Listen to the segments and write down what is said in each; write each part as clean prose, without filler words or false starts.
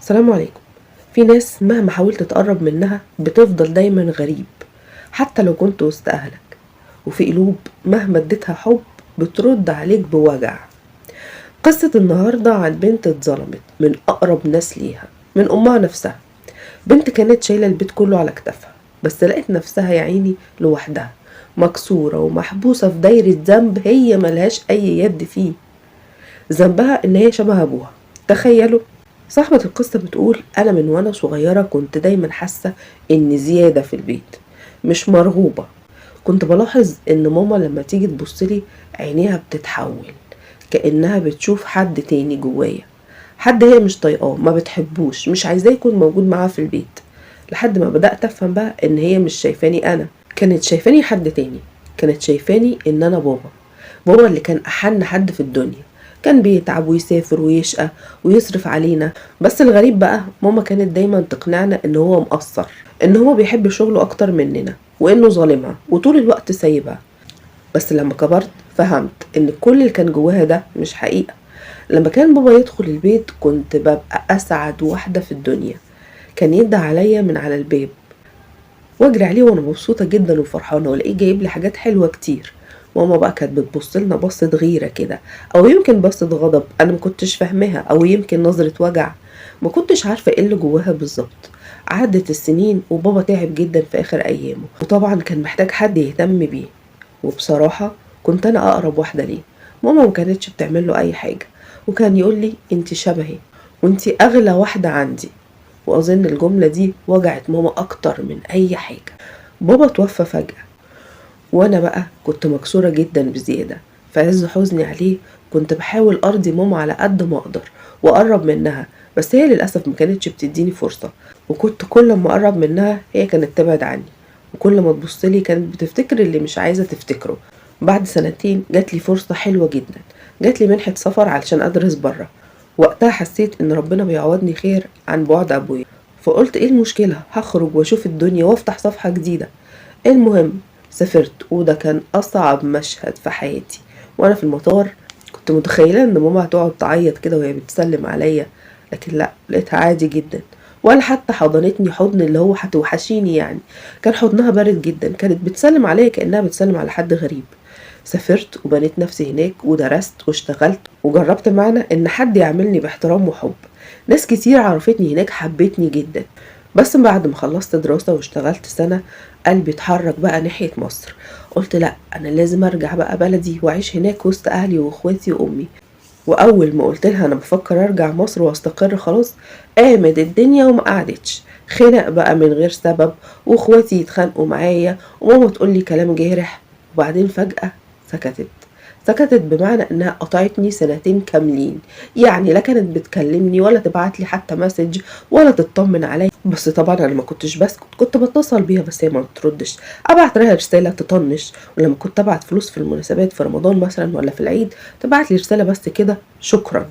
السلام عليكم. في ناس مهما حاولت تقرب منها بتفضل دايما غريب حتى لو كنت وسط أهلك، وفي قلوب مهما اديتها حب بترد عليك بوجع. قصة النهاردة عن بنت اتظلمت من أقرب ناس ليها، من أمها نفسها. بنت كانت شايلة البيت كله على كتافها، بس لقيت نفسها يا عيني لوحدها، مكسورة ومحبوسة في دايرة ذنب هي ملهاش أي يد فيه. ذنبها إن هي شبه أبوها. تخيلوا. صاحبة القصة بتقول: أنا من وأنا صغيرة كنت دايما حاسة إن زيادة في البيت، مش مرغوبة. كنت بلاحظ إن ماما لما تيجي تبصلي عينيها بتتحول، كأنها بتشوف حد تاني جوايا، حد هي مش طايقاه، ما بتحبوش، مش عايزاه يكون موجود معاها في البيت. لحد ما بدأت أفهم بقى إن هي مش شايفاني أنا، كانت شايفاني حد تاني. كانت شايفاني إن أنا بابا اللي كان أحن حد في الدنيا. كان بيتعب ويسافر ويشقى ويصرف علينا. بس الغريب بقى ماما كانت دايما تقنعنا ان هو مقصر، ان هو بيحب شغله اكتر مننا، وانه ظالمها وطول الوقت سايبها. بس لما كبرت فهمت ان كل اللي كان جواها ده مش حقيقة. لما كان بابا يدخل البيت كنت ببقى اسعد واحدة في الدنيا. كان يدعي عليا من على الباب واجري عليه وانا مبسوطه جدا وفرحانه، والاقيه جايب لي حاجات حلوه كتير. ماما بقى كانت بتبص لنا بصه غيره كده، او يمكن بصه غضب انا ما كنتش فاهماها، او يمكن نظره وجع ما كنتش عارفه ايه اللي جواها بالظبط. عدت السنين وبابا تعب جدا في اخر ايامه، وطبعا كان محتاج حد يهتم بيه. وبصراحه كنت انا اقرب واحده ليه. ماما ما كانتش بتعمل له اي حاجه، وكان يقول لي: انت شبهي وانت اغلى واحده عندي. واظن الجملة دي وجعت ماما اكتر من اي حاجة. بابا توفى فجأة، وانا بقى كنت مكسورة جدا بزيادة. في عز حزني عليه كنت بحاول ارضي ماما على قد ما اقدر واقرب منها، بس هي للاسف ما كانتش بتديني فرصة. وكنت كل ما اقرب منها هي كانت تبعد عني، وكل ما تبصلي كانت بتفتكر اللي مش عايزة تفتكره. بعد سنتين جات لي فرصة حلوة جدا، جات لي منحة سفر علشان ادرس بره. وقتها حسيت ان ربنا بيعوضني خير عن بعد ابويا، فقلت ايه المشكلة، هخرج واشوف الدنيا وافتح صفحة جديدة. المهم سافرت، وده كان اصعب مشهد في حياتي. وانا في المطار كنت متخيلة ان ماما هتقعد تعيط كده وهي بتسلم عليا، لكن لا، لقيتها عادي جدا. ولا حتى حضنتني حضن اللي هو هتوحشيني يعني. كان حضنها بارد جدا، كانت بتسلم عليا كأنها بتسلم على حد غريب. سافرت وبنيت نفسي هناك ودرست واشتغلت وجربت معنى ان حد يعاملني باحترام وحب. ناس كتير عرفتني هناك، حبتني جدا. بس بعد ما خلصت دراسة واشتغلت سنة قلبي اتحرك بقى ناحية مصر. قلت لا، انا لازم ارجع بقى بلدي واعيش هناك وسط اهلي واخواتي وامي. واول ما قلت لها انا بفكر ارجع مصر واستقر خلاص، قامت الدنيا وما قعدتش. خناق بقى من غير سبب، واخواتي يتخانقوا معايا، وماما تقول لي كلام جارح. وبعدين فجأة سكتت. سكتت بمعنى انها قطعتني سنتين كاملين. يعني لا كانت بتكلمني ولا تبعت لي حتى مسج ولا تطمن عليا. بس طبعا انا ما كنتش بسكت، كنت بتصل بيها بس هي ما بتردش. ابعت لها رساله تطنش، ولما كنت ابعت فلوس في المناسبات في رمضان مثلا ولا في العيد تبعت لي رساله بس كده شكرا.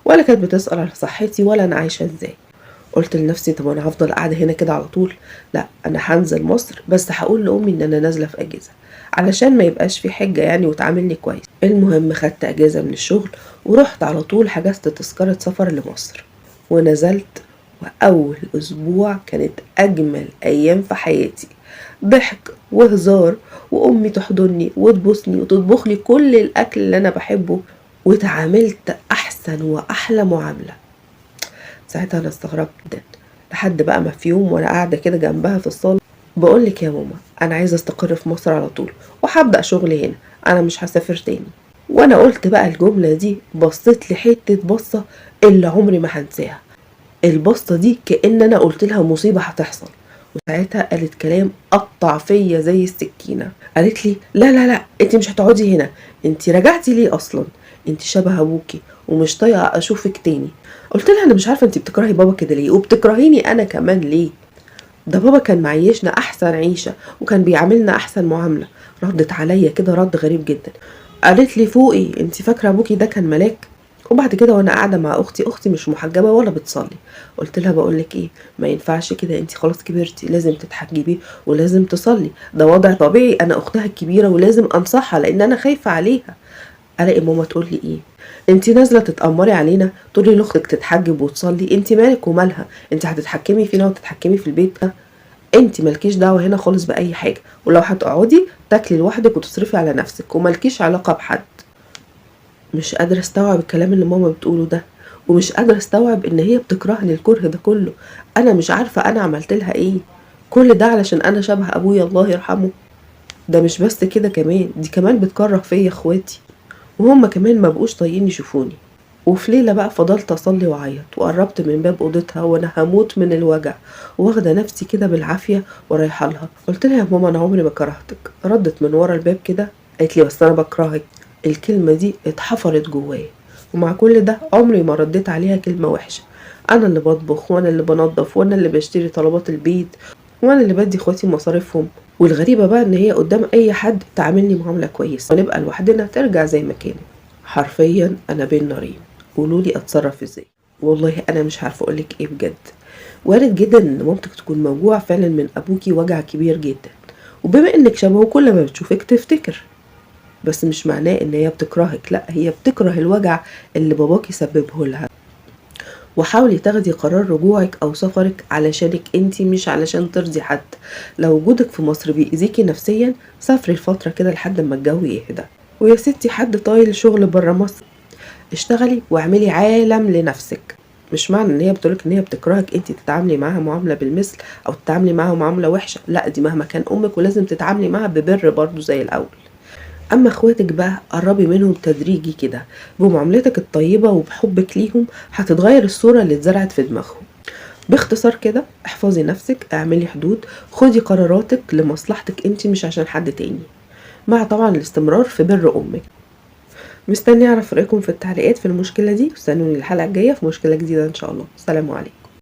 ولا كانت بتسال على صحتي ولا انا عايشه ازاي. قلت لنفسي طب انا هفضل قاعده هنا كده على طول؟ لا، انا هنزل مصر، بس هقول لامي ان انا نازله في اجازه علشان ما يبقاش في حجه يعني، وتعاملني كويس. المهم خدت اجازه من الشغل ورحت على طول، حجزت تذكره سفر لمصر ونزلت. واول اسبوع كانت اجمل ايام في حياتي. ضحك وهزار، وامي تحضني وتبوسني وتطبخ لي كل الاكل اللي انا بحبه، وتعاملت احسن واحلى معامله. ساعتها انا استغربت جدا، لحد بقى ما في يوم وانا قاعده كده جنبها في الصاله بقول لك يا ماما انا عايزه استقر في مصر على طول وهبدا شغلي هنا، انا مش هسافر تاني. وانا قلت بقى الجمله دي بصيت لي حته بصه اللي عمري ما هنساها. البصه دي كأن انا قلت لها مصيبه هتحصل. وساعتها قالت كلام قطع فيا زي السكينه. قالت لي: لا لا لا، انت مش هتقعدي هنا. انت رجعتي ليه اصلا؟ انت شبه ابوكي ومش طايقه اشوفك تاني. قلت لها: انا مش عارفه انت بتكرهي بابا كده ليه، وبتكرهيني انا كمان ليه؟ ده بابا كان معيشنا احسن عيشه وكان بيعاملنا احسن معامله. ردت عليا كده رد غريب جدا. قالت لي: فوقي، انت فاكره ابوكي ده كان ملاك؟ وبعد كده وانا قاعده مع اختي مش محجبه ولا بتصلي، قلت لها: بقولك ايه، ما ينفعش كده، انت خلاص كبرتي، لازم تتحجبي ولازم تصلي، ده وضع طبيعي، انا اختها الكبيره ولازم انصحها لان انا خايفه عليها. الاقي ماما تقول لي: ايه، انت نازله تتأمري علينا تقولي لاختك تتحجب وتصلي؟ انت مالك ومالها؟ انت هتتحكمي فينا وتتحكمي في البيت؟ انت مالكيش دعوه هنا خالص باي حاجه، ولو هتقعدي تاكلي لوحدك وتصرفي على نفسك ومالكيش علاقه بحد. مش قادره استوعب الكلام اللي ماما بتقوله ده، ومش قادره استوعب ان هي بتكرهني الكره ده كله. انا مش عارفه انا عملت لها ايه. كل ده علشان انا شبه ابويا الله يرحمه؟ ده مش بس كده، كمان دي كمان بتكره فيا اخواتي، وهم كمان ما بقوش طايقين يشوفوني. وفي ليلة بقى فضلت أصلي وأعيط، وقربت من باب أوضتها وأنا هموت من الوجع، واخدة نفسي كده بالعافية ورايحة لها. قلت لها يا ماما أنا عمري ما كرهتك. ردت من ورا الباب كده قالت لي بس أنا بكرهك. الكلمة دي اتحفرت جوايا، ومع كل ده عمري ما رديت عليها كلمة وحشة. أنا اللي بطبخ وأنا اللي بنظف وأنا اللي بشتري طلبات البيت وأنا اللي بدي اخواتي مصاريفهم. والغريبة بقى إن هي قدام أي حد تعاملني معاملة كويسة، ونبقى لوحدنا ترجع زي ما كانت. حرفيا أنا بين نارين، قولولي اتصرف ازاي. والله انا مش عارفه اقولك ايه بجد. وارد جدا ان مامتك تكون موجوعه فعلا من ابوكي وجع كبير جدا، وبما انك شبهه كل ما بتشوفك تفتكر، بس مش معناه ان هي بتكرهك، لا هي بتكره الوجع اللي باباكي سببه لها. وحاولي تاخدي قرار رجوعك او سفرك علشانك انتي مش علشان ترضي حد. لو وجودك في مصر بيأذيكي نفسيا سافري الفتره كده لحد ما الجو يهدى. ويا ستي حد طايل شغل برا مصر، اشتغلي واعملي عالم لنفسك. مش معنى ان هي بتقولك ان هي بتكرهك انت تتعاملي معاها معامله بالمثل او تتعاملي معاها معامله وحشه، لا دي مهما كان امك ولازم تتعاملي معاها ببر برضو زي الاول. اما اخواتك بقى قربي منهم تدريجي كده، بمعاملتك الطيبه وبحبك ليهم هتتغير الصوره اللي اتزرعت في دماغهم. باختصار كده احفظي نفسك، اعملي حدود، خدي قراراتك لمصلحتك انت مش عشان حد تاني، مع طبعا الاستمرار في بر امك. مستني اعرف رايكم في التعليقات في المشكله دي، واستنوني الحلقه الجايه في مشكله جديده ان شاء الله. سلام عليكم.